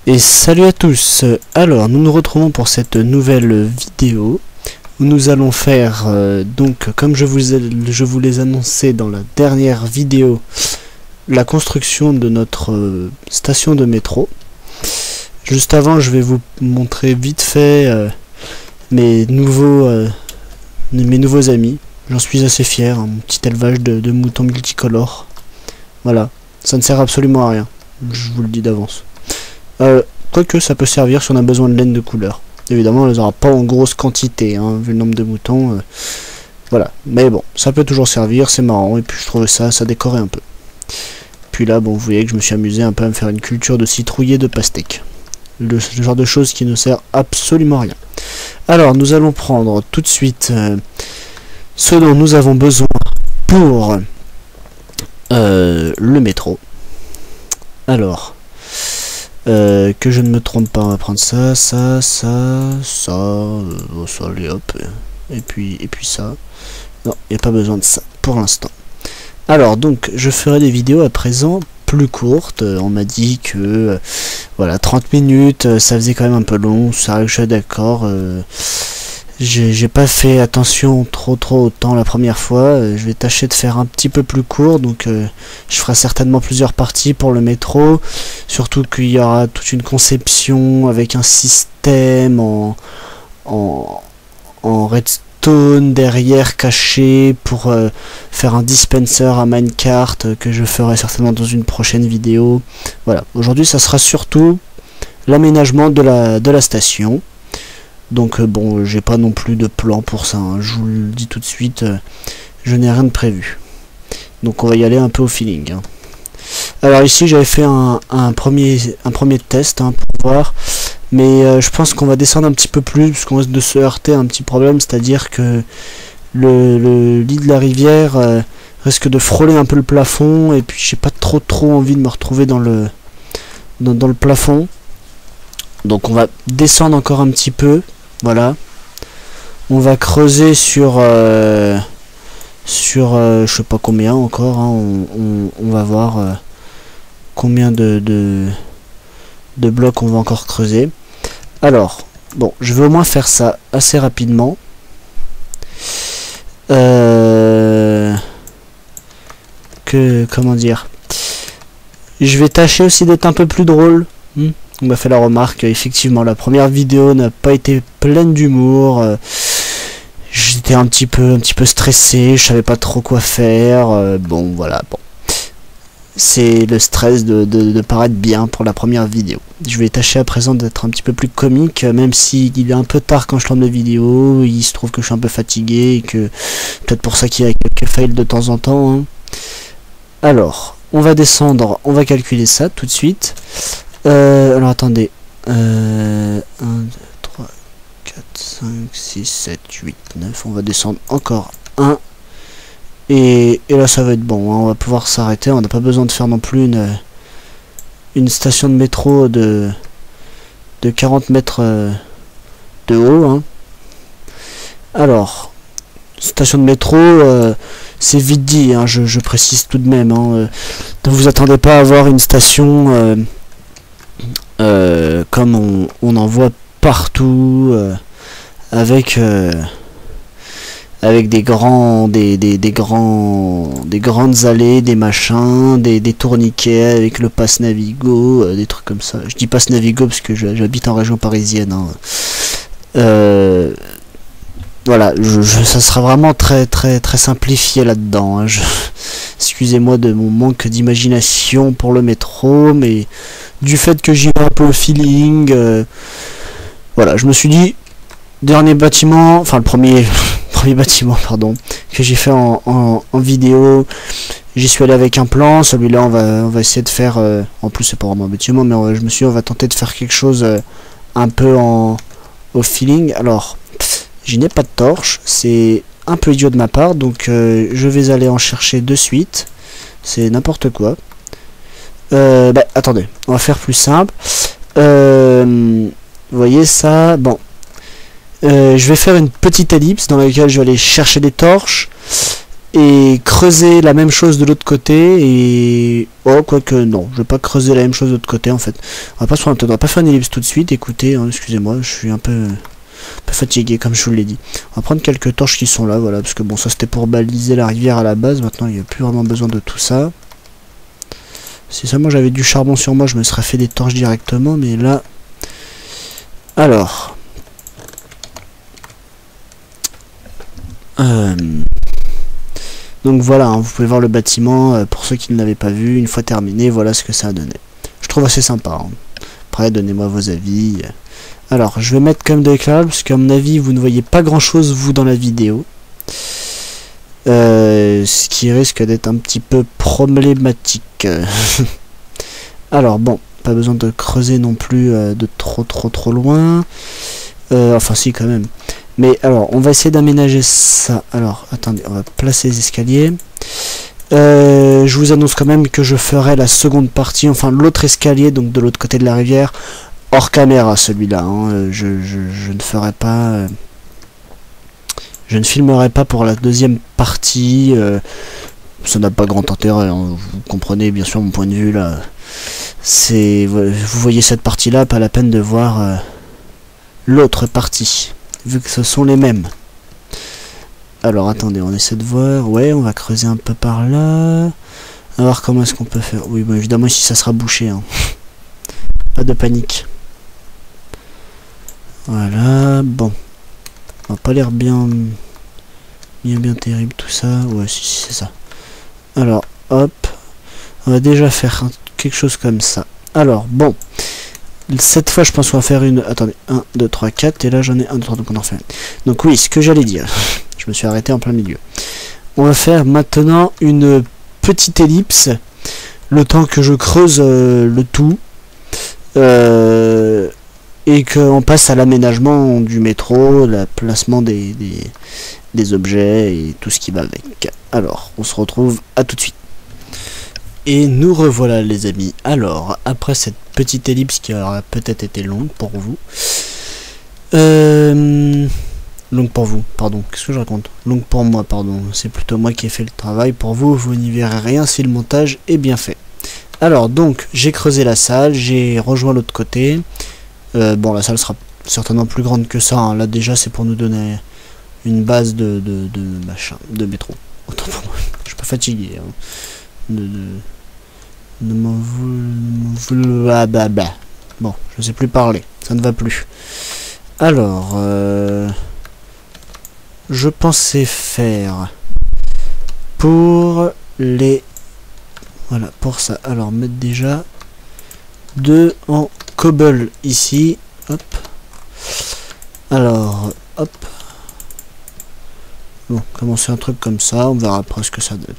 Et salut à tous. Alors nous nous retrouvons pour cette nouvelle vidéo où nous allons faire donc comme je vous les annonçais dans la dernière vidéo, la construction de notre station de métro. Juste avant, je vais vous montrer vite fait mes nouveaux amis. J'en suis assez fier, hein, mon petit élevage de moutons multicolores. Voilà, ça ne sert absolument à rien, je vous le dis d'avance. Quoique ça peut servir si on a besoin de laine de couleur. Évidemment, on les aura pas en grosse quantité, hein, vu le nombre de moutons. Voilà, mais bon, ça peut toujours servir, c'est marrant, et puis je trouvais ça décorait un peu. Puis là, bon, vous voyez que je me suis amusé un peu à me faire une culture de citrouillet de pastèque. Le genre de choses qui ne sert absolument à rien. Alors, nous allons prendre tout de suite ce dont nous avons besoin pour le métro. Alors, que je ne me trompe pas, on va prendre ça, allez hop, et puis ça. Non, il n'y a pas besoin de ça pour l'instant. Alors, donc, je ferai des vidéos à présent plus courtes. On m'a dit que, voilà, 30 minutes, ça faisait quand même un peu long, ça, je suis d'accord. J'ai pas fait attention trop au temps la première fois. Je vais tâcher de faire un petit peu plus court, donc je ferai certainement plusieurs parties pour le métro, surtout qu'il y aura toute une conception avec un système en redstone derrière caché pour faire un dispenser à minecart que je ferai certainement dans une prochaine vidéo. Voilà, aujourd'hui ça sera surtout l'aménagement de la station. Donc bon, j'ai pas non plus de plan pour ça, hein. Je vous le dis tout de suite, je n'ai rien de prévu. Donc on va y aller un peu au feeling, hein. Alors ici j'avais fait un premier test, hein, pour voir, mais je pense qu'on va descendre un petit peu plus, parce qu'on risque de se heurter à un petit problème, c'est-à-dire que le lit de la rivière risque de frôler un peu le plafond, et puis j'ai pas trop envie de me retrouver dans le plafond. Donc on va descendre encore un petit peu. Voilà, on va creuser sur je sais pas combien encore, hein. On va voir combien de blocs on va encore creuser. Alors bon, je vais au moins faire ça assez rapidement. Comment dire, je vais tâcher aussi d'être un peu plus drôle. On m'a fait la remarque, effectivement la première vidéo n'a pas été pleine d'humour. J'étais un petit peu stressé, je savais pas trop quoi faire. Bon voilà, bon. C'est le stress de paraître bien pour la première vidéo. Je vais tâcher à présent d'être un petit peu plus comique, même s'il est un peu tard quand je tourne la vidéo. Il se trouve que je suis un peu fatigué et que peut-être pour ça qu'il y a quelques fails de temps en temps, hein. Alors, on va descendre, on va calculer ça tout de suite. Alors attendez, 1, 2, 3, 4, 5, 6, 7, 8, 9, on va descendre encore 1, et là ça va être bon, hein, on va pouvoir s'arrêter, on n'a pas besoin de faire non plus une station de métro de 40 mètres de haut, hein. Alors, station de métro, c'est vite dit, hein, je précise tout de même, hein, ne vous attendez pas à avoir une station comme on en voit partout, avec des grandes allées, des machins, des tourniquets avec le pass Navigo, des trucs comme ça. Je dis pass Navigo parce que j'habite en région parisienne, hein. Voilà, ça sera vraiment très simplifié là-dedans, hein. Excusez-moi de mon manque d'imagination pour le métro, mais du fait que j'y vais un peu au feeling, voilà, je me suis dit, dernier bâtiment, enfin le premier bâtiment, pardon, que j'ai fait en vidéo, j'y suis allé avec un plan. Celui-là on va essayer de faire, en plus c'est pas vraiment un bâtiment, mais je me suis dit on va tenter de faire quelque chose un peu au feeling. Alors, je n'ai pas de torche, c'est un peu idiot de ma part, donc je vais aller en chercher de suite. C'est n'importe quoi. Bah, attendez, on va faire plus simple. Vous voyez ça, bon. Je vais faire une petite ellipse dans laquelle je vais aller chercher des torches. et creuser la même chose de l'autre côté. Et oh, quoique non, je vais pas creuser la même chose de l'autre côté en fait. On va pas faire une ellipse tout de suite. Écoutez, hein, excusez-moi, je suis un peu fatigué comme je vous l'ai dit. On va prendre quelques torches qui sont là, voilà, parce que bon, ça c'était pour baliser la rivière à la base. Maintenant, il n'y a plus vraiment besoin de tout ça. Si seulement j'avais du charbon sur moi, je me serais fait des torches directement, mais là, alors. Donc voilà, hein, vous pouvez voir le bâtiment, pour ceux qui ne l'avaient pas vu, une fois terminé, voilà ce que ça a donné. Je trouve assez sympa. Hein. Après, donnez-moi vos avis. Alors, je vais mettre comme de l'éclairage, parce qu'à mon avis, vous ne voyez pas grand-chose, vous, dans la vidéo. Ce qui risque d'être un petit peu problématique. Alors, bon, pas besoin de creuser non plus de trop loin. Enfin, si, quand même. Mais alors, on va essayer d'aménager ça. Alors, attendez, on va placer les escaliers. Je vous annonce quand même que je ferai la seconde partie, enfin l'autre escalier, donc de l'autre côté de la rivière, hors caméra celui-là. Hein. Je ne ferai pas... je ne filmerai pas pour la deuxième partie. Ça n'a pas grand intérêt. Hein. Vous comprenez bien sûr mon point de vue là. Vous voyez cette partie-là, pas la peine de voir l'autre partie. Vu que ce sont les mêmes. Alors attendez, on essaie de voir. Ouais, on va creuser un peu par là. À voir comment est-ce qu'on peut faire. Oui, bon, évidemment ici ça sera bouché. Hein. Pas de panique. Voilà, bon. Ça n'a pas l'air bien terrible tout ça. Ouais, si c'est ça. Alors, hop. On va déjà faire quelque chose comme ça. Alors, bon. Cette fois, je pense qu'on va faire une... Attendez, 1, 2, 3, 4. Et là, j'en ai 1, 2, 3, donc on en fait. Donc oui, ce que j'allais dire. Je me suis arrêté en plein milieu. On va faire maintenant une petite ellipse. Le temps que je creuse le tout. Et qu'on passe à l'aménagement du métro, le placement des objets et tout ce qui va avec. Alors, on se retrouve à tout de suite. Et nous revoilà les amis. Alors, après cette petite ellipse qui aura peut-être été longue pour vous. Longue pour vous, pardon. Qu'est-ce que je raconte? Longue pour moi, pardon. C'est plutôt moi qui ai fait le travail. Pour vous, vous n'y verrez rien si le montage est bien fait. Alors, donc, j'ai creusé la salle. J'ai rejoint l'autre côté. Bon, la salle sera certainement plus grande que ça. Hein. Là, déjà, c'est pour nous donner une base de machin, de métro. Autant pour moi. Je suis pas fatigué. Hein. Bon, je sais plus parler, ça ne va plus. Alors, je pensais faire pour les... Voilà, pour ça. Alors, mettre déjà 2 en cobble ici. Hop. Alors, hop. Bon, commencer un truc comme ça, on verra après ce que ça donne.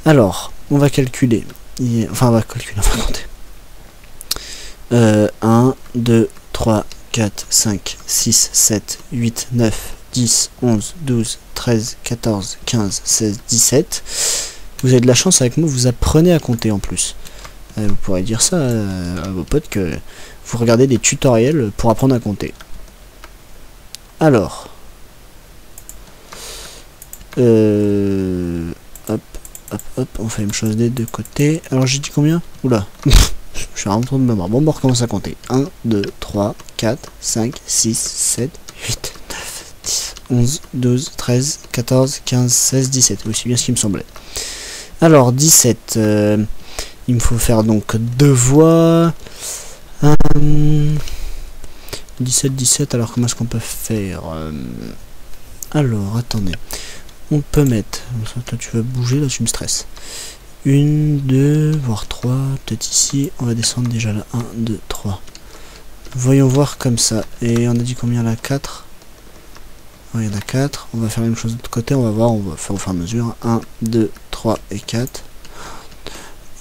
Alors, on va calculer. Enfin, on va calculer, on va compter. 1, 2, 3, 4, 5, 6, 7, 8, 9, 10, 11, 12, 13, 14, 15, 16, 17. Vous avez de la chance avec moi, vous apprenez à compter en plus. Vous pourrez dire ça à vos potes que vous regardez des tutoriels pour apprendre à compter. Alors. Hop, hop, hop, on fait une chose des deux côtés. Alors j'ai dit combien? Oula, je suis vraiment trop de mémoire. Bon, on recommence à compter. 1, 2, 3, 4, 5, 6, 7, 8, 9, 10, 11, 12, 13, 14, 15, 16, 17. Oui, c'est bien ce qui me semblait. Alors, 17. Il me faut faire donc 2 voies. 17, 17. Alors, comment est-ce qu'on peut faire? Alors, attendez. On peut mettre... Toi, tu vas bouger, là, tu me stresses. 1, 2, voire 3. Peut-être ici. On va descendre déjà là. 1, 2, 3. Voyons voir comme ça. Et on a dit combien là? 4. Il y en a 4. On va faire la même chose de l'autre côté. On va voir. On va faire au fur et à mesure. 1, 2, 3 et 4.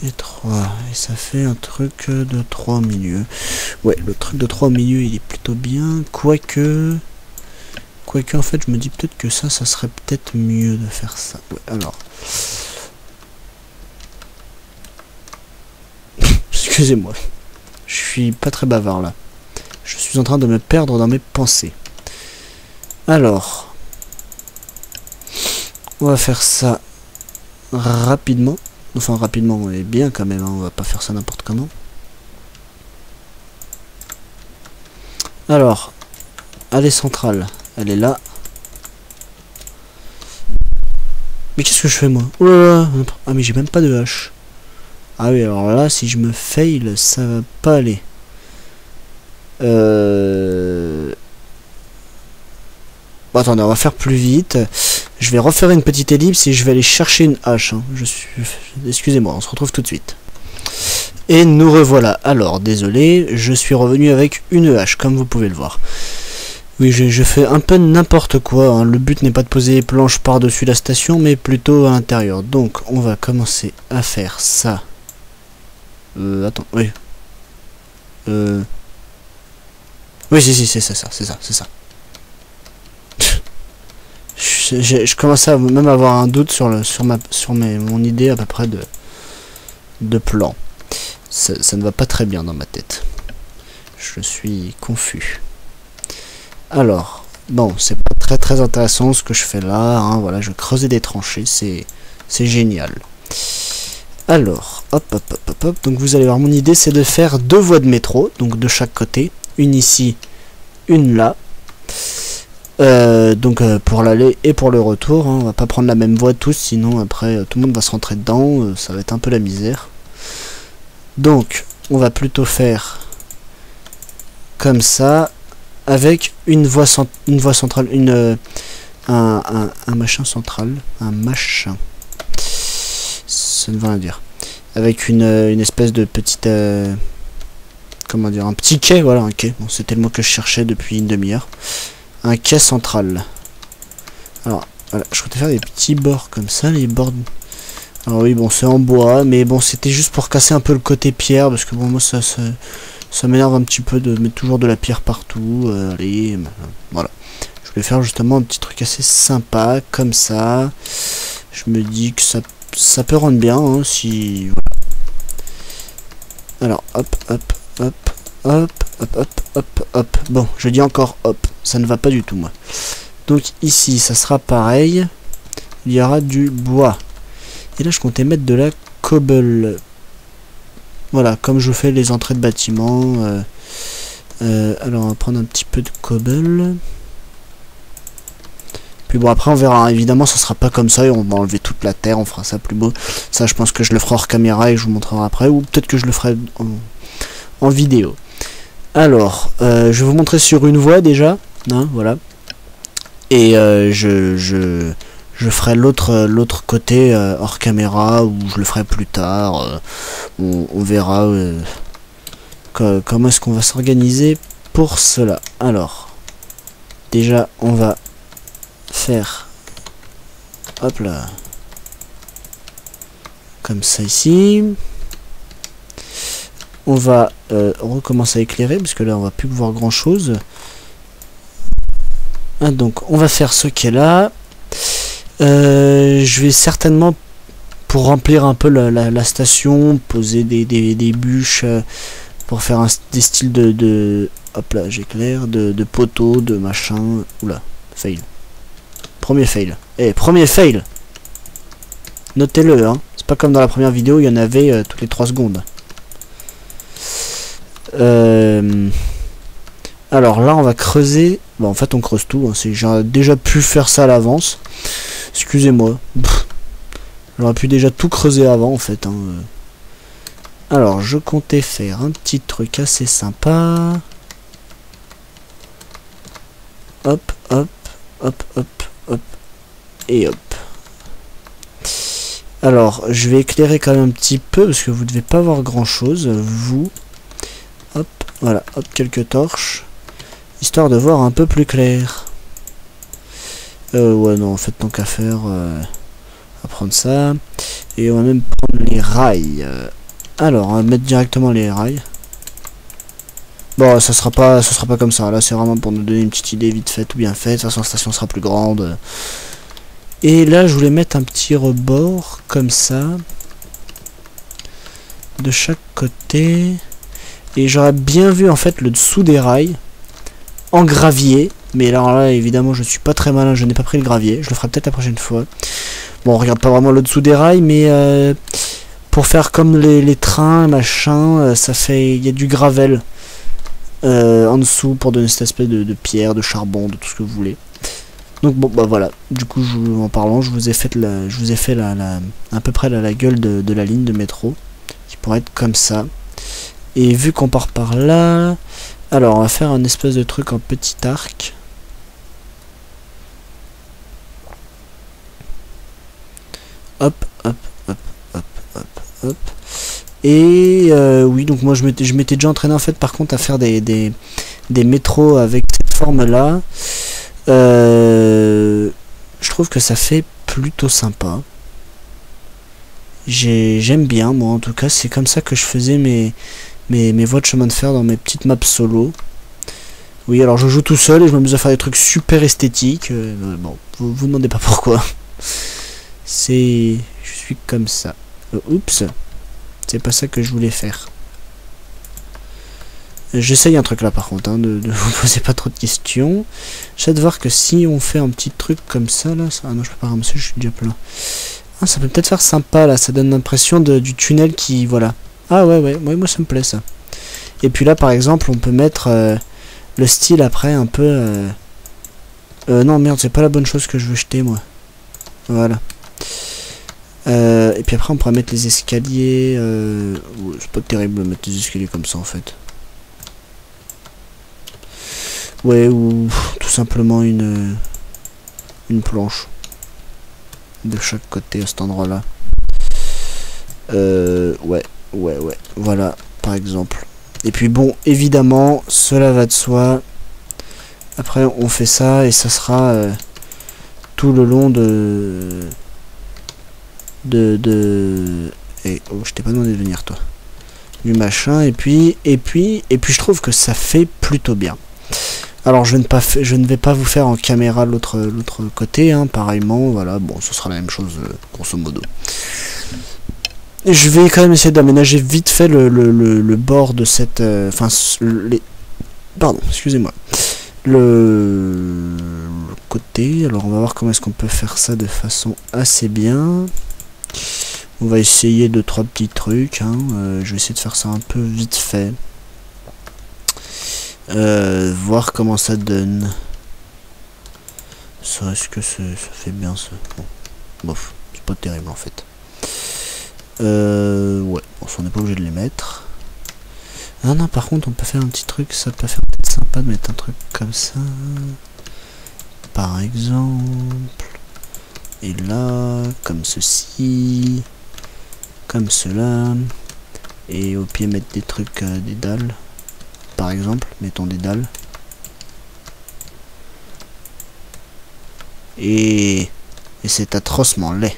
Et 3. Et ça fait un truc de 3 au milieu. Ouais, le truc de 3 au milieu, il est plutôt bien. Quoique, en fait, je me dis peut-être que ça serait peut-être mieux de faire ça. Ouais, alors. Excusez-moi. Je suis pas très bavard là. Je suis en train de me perdre dans mes pensées. Alors. On va faire ça rapidement. Enfin rapidement, on est bien quand même, hein, on va pas faire ça n'importe comment. Alors, allée centrale, elle est là. Mais qu'est-ce que je fais moi? Oh là là. Ah mais j'ai même pas de hache. Ah oui, alors là, si je me fail, ça va pas aller. Bon, attendez, on va faire plus vite. Je vais refaire une petite ellipse et je vais aller chercher une hache. Hein. Excusez-moi, on se retrouve tout de suite. Et nous revoilà. Alors, désolé, je suis revenu avec une hache, comme vous pouvez le voir. Oui, je fais un peu n'importe quoi. Hein. Le but n'est pas de poser les planches par-dessus la station, mais plutôt à l'intérieur. Donc, on va commencer à faire ça. Attends, oui. Oui, si, c'est ça. Je commence à même avoir un doute sur mon idée à peu près de plan. Ça ne va pas très bien dans ma tête. Je suis confus. Alors, bon, c'est pas très intéressant ce que je fais là. Hein, voilà, je creusais des tranchées, c'est génial. Alors, hop. Donc vous allez voir, mon idée c'est de faire 2 voies de métro, donc de chaque côté, une ici, une là. Donc pour l'aller et pour le retour, hein, on va pas prendre la même voie tous, sinon après tout le monde va se rentrer dedans, ça va être un peu la misère. Donc on va plutôt faire comme ça, avec une voie centrale, un machin central, un machin. Ça ne veut rien dire. Avec une espèce de petite, comment dire, un petit quai, voilà, un quai. Bon, c'était le mot que je cherchais depuis une demi-heure. Un quai central. Alors, voilà, je comptais faire des petits bords comme ça, les bords. Alors oui, bon, c'est en bois, mais bon, c'était juste pour casser un peu le côté pierre, parce que bon, moi, ça m'énerve un petit peu de mettre toujours de la pierre partout. Allez, voilà. Je voulais faire justement un petit truc assez sympa, comme ça. Je me dis que ça peut rendre bien, hein, si... Voilà. Alors, hop. Bon, je dis encore hop. Ça ne va pas du tout, moi. Donc, ici, ça sera pareil. Il y aura du bois. Et là, je comptais mettre de la cobble. Voilà, comme je fais les entrées de bâtiments. Alors, on va prendre un petit peu de cobble. Puis bon, après, on verra. Évidemment, ça sera pas comme ça. Et on va enlever toute la terre. On fera ça plus beau. Ça, je pense que je le ferai hors caméra et je vous montrerai après. Ou peut-être que je le ferai en vidéo. Alors, je vais vous montrer sur une voie déjà. Hein, voilà. Et je ferai l'autre côté hors caméra, ou je le ferai plus tard. On verra comment est-ce qu'on va s'organiser pour cela. Alors, déjà, on va faire, hop là, comme ça ici. On va recommencer à éclairer, parce que là, on va plus voir grand chose. Ah, donc, on va faire ce qui est là. Je vais certainement, pour remplir un peu la station, poser des bûches pour faire des styles de hop là, j'éclaire, de poteaux, de machin. Oula, fail. Premier fail. Premier fail. Notez-le, hein. C'est pas comme dans la première vidéo, il y en avait toutes les 3 secondes. Alors là, on va creuser. Bon, en fait, on creuse tout. Hein. J'ai déjà pu faire ça à l'avance. Excusez-moi. J'aurais pu déjà tout creuser avant, en fait. Hein. Alors, je comptais faire un petit truc assez sympa. Hop. Et hop. Alors, je vais éclairer quand même un petit peu, parce que vous ne devez pas voir grand-chose, vous. Hop, voilà, hop, quelques torches. Histoire de voir un peu plus clair. Ouais, non, en fait, tant qu'à faire, on va prendre ça. Et on va même prendre les rails. Alors, on va mettre directement les rails. Bon, ça sera pas comme ça. Là, c'est vraiment pour nous donner une petite idée vite faite ou bien faite. De toute façon, la station sera plus grande. Et là, je voulais mettre un petit rebord comme ça. De chaque côté. Et j'aurais bien vu, en fait, le dessous des rails. En gravier. Mais alors là, évidemment, je suis pas très malin. Je n'ai pas pris le gravier. Je le ferai peut-être la prochaine fois. Bon, on regarde pas vraiment le dessous des rails, mais pour faire comme les trains, machin, ça fait... Il y a du gravel en dessous pour donner cette espèce de pierre, de charbon, de tout ce que vous voulez. Donc bon, bah voilà. Du coup, en parlant, je vous ai fait à peu près la gueule de la ligne de métro, qui pourrait être comme ça. Et vu qu'on part par là, alors on va faire un espèce de truc en petit arc. Hop, hop, hop, hop, hop, hop. Et oui, donc moi je m'étais déjà entraîné en fait par contre à faire des métros avec cette forme là. Je trouve que ça fait plutôt sympa. J'aime bien, moi en tout cas, c'est comme ça que je faisais mes voies de chemin de fer dans mes petites maps solo. Oui, alors je joue tout seul et je m'amuse à faire des trucs super esthétiques. Bon, vous demandez pas pourquoi. Je suis comme ça. Oups, c'est pas ça que je voulais faire. J'essaye un truc là par contre, hein, ne vous posez pas trop de questions. J'ai hâte de voir que si on fait un petit truc comme ça là, ah non je peux pas ramasser, je suis déjà plein. Ah, ça peut peut-être faire sympa là, ça donne l'impression du tunnel qui, voilà. Ah ouais, moi ça me plaît ça. Et puis là par exemple on peut mettre le style après un peu... non merde, c'est pas la bonne chose que je veux jeter moi. Voilà. Et puis après on pourra mettre les escaliers... c'est pas terrible de mettre les escaliers comme ça en fait. Ouais, ou tout simplement une planche de chaque côté à cet endroit là. Ouais, voilà, par exemple. Et puis bon, évidemment, cela va de soi. Après, on fait ça et ça sera tout le long et oh, je t'ai pas demandé de venir toi. Du machin et puis je trouve que ça fait plutôt bien. Alors je ne vais pas vous faire en caméra l'autre côté, hein, pareillement, voilà, bon, ce sera la même chose, grosso modo. Et je vais quand même essayer d'aménager vite fait le bord de cette... Enfin, pardon, excusez-moi. Le côté, alors on va voir comment est-ce qu'on peut faire ça de façon assez bien. On va essayer 2-3 petits trucs, hein, je vais essayer de faire ça un peu vite fait. Voir comment ça donne. Est-ce que ça fait bien ça? Bon. Bof, c'est pas terrible en fait. Ouais, bon, on n'est pas obligé de les mettre. Ah non, par contre on peut faire un petit truc, ça peut faire peut-être sympa de mettre un truc comme ça. Par exemple. Et là, comme ceci. Comme cela. Et au pied mettre des trucs, des dalles. Par exemple, mettons des dalles. Et c'est atrocement laid.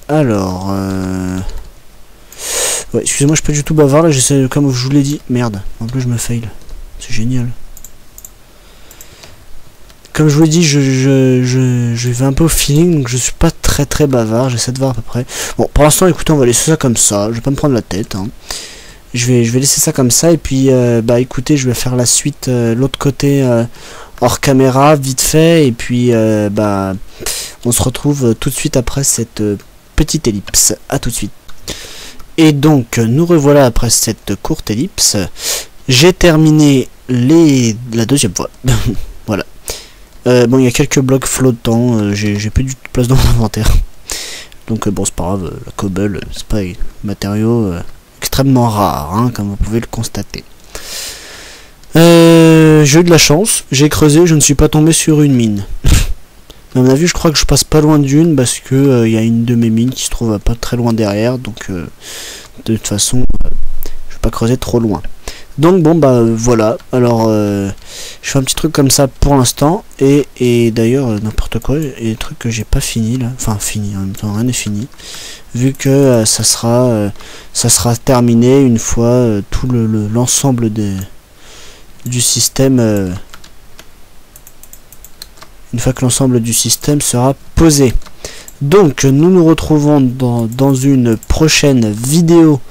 Alors... Ouais, excusez-moi, je suis pas du tout bavard là, j'essaie, comme je vous l'ai dit. Merde, en plus je me fail. C'est génial. Comme je vous l'ai dit, je vais un peu au feeling, donc je suis pas très bavard, j'essaie de voir à peu près. Bon, pour l'instant, écoutez, on va laisser ça comme ça, je vais pas me prendre la tête, hein. Je vais laisser ça comme ça, et puis, bah écoutez, je vais faire la suite, l'autre côté, hors caméra, vite fait, et puis, bah, on se retrouve tout de suite après cette petite ellipse. À tout de suite. Et donc, nous revoilà après cette courte ellipse. J'ai terminé la deuxième fois. Voilà. Bon, il y a quelques blocs flottants, j'ai plus du tout de place dans mon inventaire. Donc bon, c'est pas grave, la cobble, c'est pas un matériau extrêmement rare, hein, comme vous pouvez le constater. J'ai eu de la chance, j'ai creusé, je ne suis pas tombé sur une mine. À mon avis, je crois que je passe pas loin d'une, parce que il y a une de mes mines qui se trouve pas très loin derrière, donc de toute façon, je vais pas creuser trop loin. Donc bon bah voilà, alors je fais un petit truc comme ça pour l'instant, et d'ailleurs n'importe quoi, et des trucs que j'ai pas fini là, enfin fini, en même temps rien n'est fini, vu que ça sera terminé une fois tout l'ensemble du système, une fois que l'ensemble du système sera posé. Donc nous nous retrouvons dans une prochaine vidéo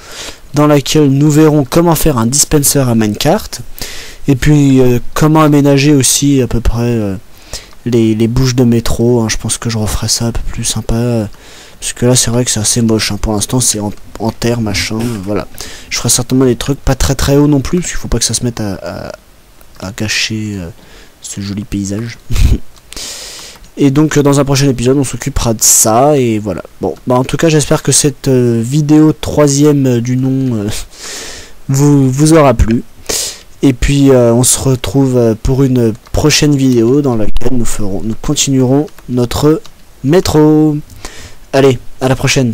dans laquelle nous verrons comment faire un dispenser à minecart. Et puis comment aménager aussi à peu près les bouches de métro, hein. Je pense que je referai ça un peu plus sympa, parce que là c'est vrai que c'est assez moche, hein. Pour l'instant c'est en terre machin, voilà. Je ferai certainement des trucs pas très haut non plus, parce qu'il faut pas que ça se mette à cacher ce joli paysage. Et donc dans un prochain épisode on s'occupera de ça, et voilà. Bon, bah en tout cas j'espère que cette vidéo 3e du nom vous aura plu. Et puis on se retrouve pour une prochaine vidéo dans laquelle nous continuerons notre métro. Allez, à la prochaine.